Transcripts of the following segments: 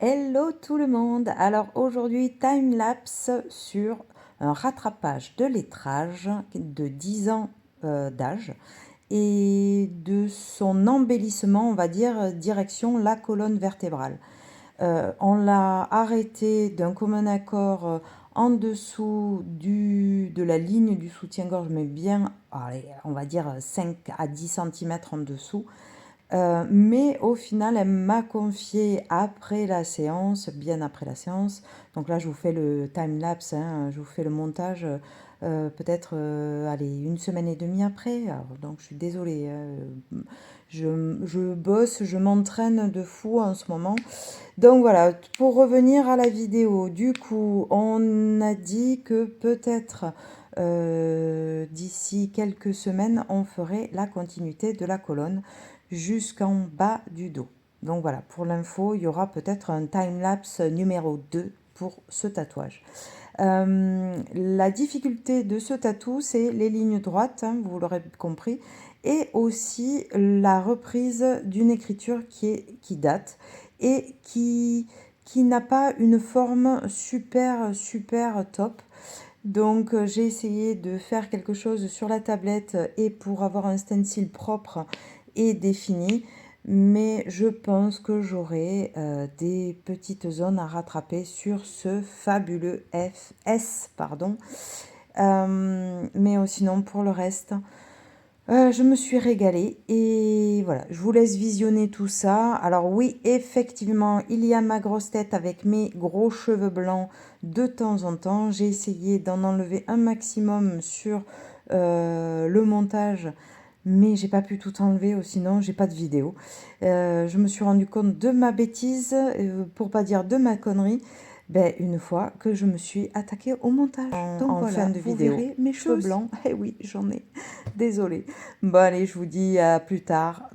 Hello tout le monde! Alors aujourd'hui, time-lapse sur un rattrapage de lettrage de 10 ans d'âge et de son embellissement, on va dire, direction la colonne vertébrale. On l'a arrêté d'un commun accord en dessous de la ligne du soutien-gorge, mais bien, allez, on va dire 5 à 10 cm en dessous. Mais au final, elle m'a confié après la séance, bien après la séance. Donc là, je vous fais le time-lapse, hein, je vous fais le montage peut-être, allez, 1 semaine et demie après. Alors, donc, je suis désolée. Je bosse, je m'entraîne de fou en ce moment. Donc voilà, pour revenir à la vidéo, du coup, on a dit que peut-être d'ici quelques semaines, on ferait la continuité de la colonne jusqu'en bas du dos. Donc voilà, pour l'info, il y aura peut-être un time-lapse numéro 2 pour ce tatouage. La difficulté de ce tatou, c'est les lignes droites, hein, vous l'aurez compris, et aussi la reprise d'une écriture qui date et qui n'a pas une forme super top. Donc j'ai essayé de faire quelque chose sur la tablette et pour avoir un stencil propre et défini, mais je pense que j'aurai des petites zones à rattraper sur ce fabuleux FS, pardon. Mais sinon pour le reste, je me suis régalée et voilà, je vous laisse visionner tout ça. Alors oui, effectivement, il y a ma grosse tête avec mes gros cheveux blancs de temps en temps. J'ai essayé d'en enlever un maximum sur le montage, mais j'ai pas pu tout enlever, sinon j'ai pas de vidéo. Je me suis rendu compte de ma bêtise, pour pas dire de ma connerie, ben, une fois que je me suis attaquée au montage. Donc voilà, fin de vous vidéo. verrez mes cheveux blancs. Eh oui, j'en ai. Désolée. Bon allez, je vous dis à plus tard.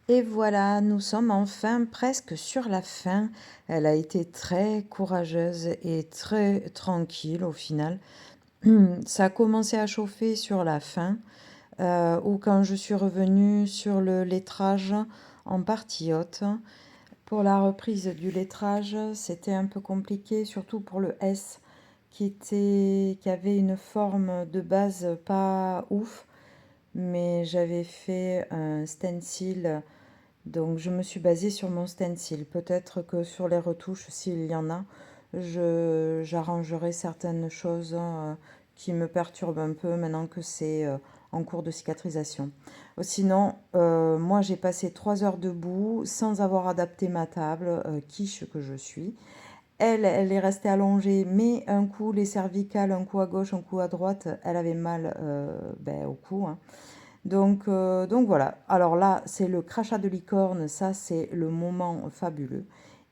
Et voilà, nous sommes enfin presque sur la fin. Elle a été très courageuse et très tranquille au final. Ça a commencé à chauffer sur la fin, ou quand je suis revenue sur le lettrage en partie haute. Pour la reprise du lettrage, c'était un peu compliqué, surtout pour le S qui avait une forme de base pas ouf, mais j'avais fait un stencil, donc je me suis basée sur mon stencil. Peut-être que sur les retouches, s'il y en a, j'arrangerai certaines choses qui me perturbent un peu maintenant que c'est en cours de cicatrisation. Sinon, moi j'ai passé 3 heures debout sans avoir adapté ma table, quiche que je suis. Elle est restée allongée, mais un coup les cervicales, un coup à gauche, un coup à droite, elle avait mal au cou, hein. Donc voilà. Alors là, c'est le crachat de licorne, ça c'est le moment fabuleux.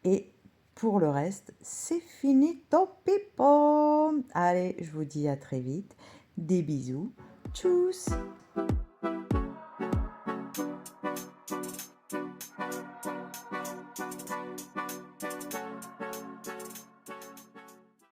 Et pour le reste, c'est fini, top pipo. Allez, je vous dis à très vite. Des bisous. Tchuss.